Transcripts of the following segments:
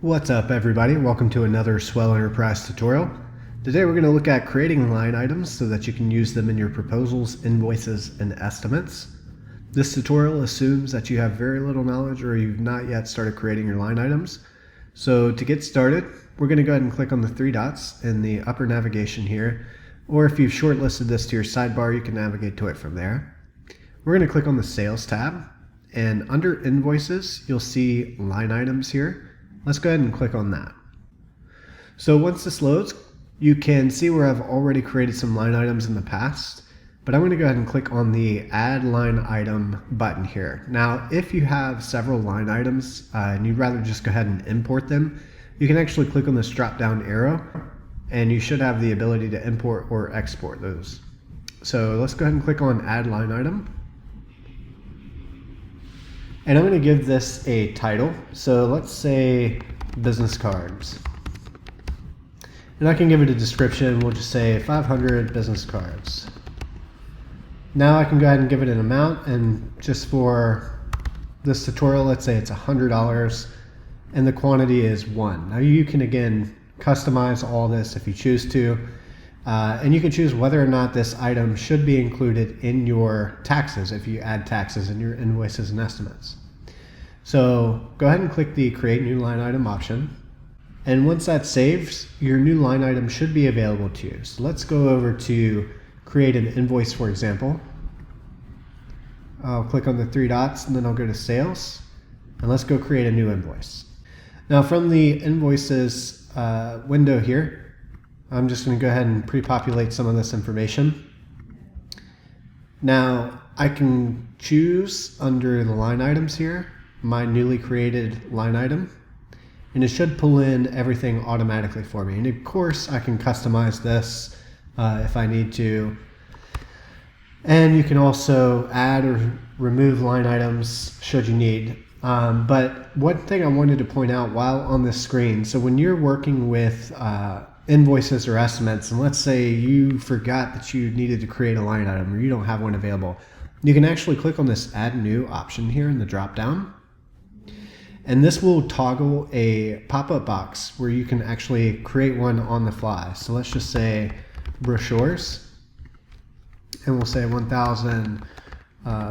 What's up everybody? Welcome to another Swell Enterprise tutorial. Today we're going to look at creating line items so that you can use them in your proposals, invoices, and estimates. This tutorial assumes that you have very little knowledge or you've not yet started creating your line items. So to get started, we're going to go ahead and click on the three dots in the upper navigation here, or if you've shortlisted this to your sidebar, you can navigate to it from there. We're going to click on the Sales tab, and under Invoices, you'll see Line Items here. Let's go ahead and click on that. So once this loads, you can see where I've already created some line items in the past, but I'm going to go ahead and click on the Add Line Item button here. Now, if you have several line items and you'd rather just go ahead and import them, you can actually click on this drop-down arrow, and you should have the ability to import or export those. So let's go ahead and click on Add Line Item. And I'm going to give this a title. So let's say business cards. And I can give it a description. We'll just say 500 business cards. Now I can go ahead and give it an amount. And just for this tutorial, let's say it's $100 and the quantity is 1. Now you can again customize all this if you choose to. And you can choose whether or not this item should be included in your taxes if you add taxes in your invoices and estimates. So go ahead and click the Create New Line Item option. And once that's saved, your new line item should be available to you. So let's go over to create an invoice, for example. I'll click on the three dots and then I'll go to Sales. And let's go create a new invoice. Now from the Invoices window here, I'm just going to go ahead and pre-populate some of this information. Now I can choose under the line items here my newly created line item, and it should pull in everything automatically for me. And of course I can customize this if I need to. And you can also add or remove line items should you need. But one thing I wanted to point out while on this screen, so when you're working with invoices or estimates, and let's say you forgot that you needed to create a line item or you don't have one available, you can actually click on this Add New option here in the drop down, and this will toggle a pop-up box where you can actually create one on the fly. So let's just say brochures, and we'll say 1,000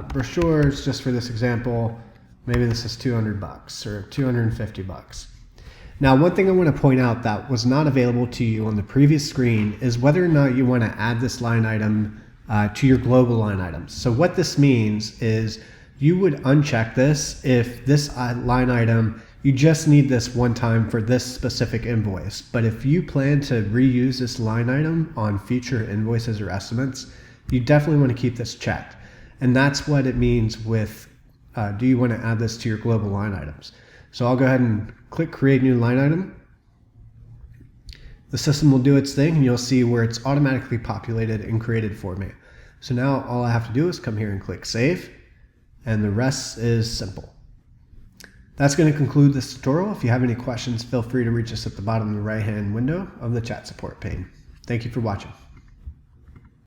brochures just for this example. Maybe this is $200 or $250. Now, one thing I want to point out that was not available to you on the previous screen is whether or not you want to add this line item to your global line items. So what this means is you would uncheck this if this line item, you just need this one time for this specific invoice. But if you plan to reuse this line item on future invoices or estimates, you definitely want to keep this checked. And that's what it means with do you want to add this to your global line items. So I'll go ahead and click Create New Line Item. The system will do its thing and you'll see where it's automatically populated and created for me. So now all I have to do is come here and click Save, and the rest is simple. That's going to conclude this tutorial. If you have any questions, feel free to reach us at the bottom of the right-hand window of the chat support pane. Thank you for watching.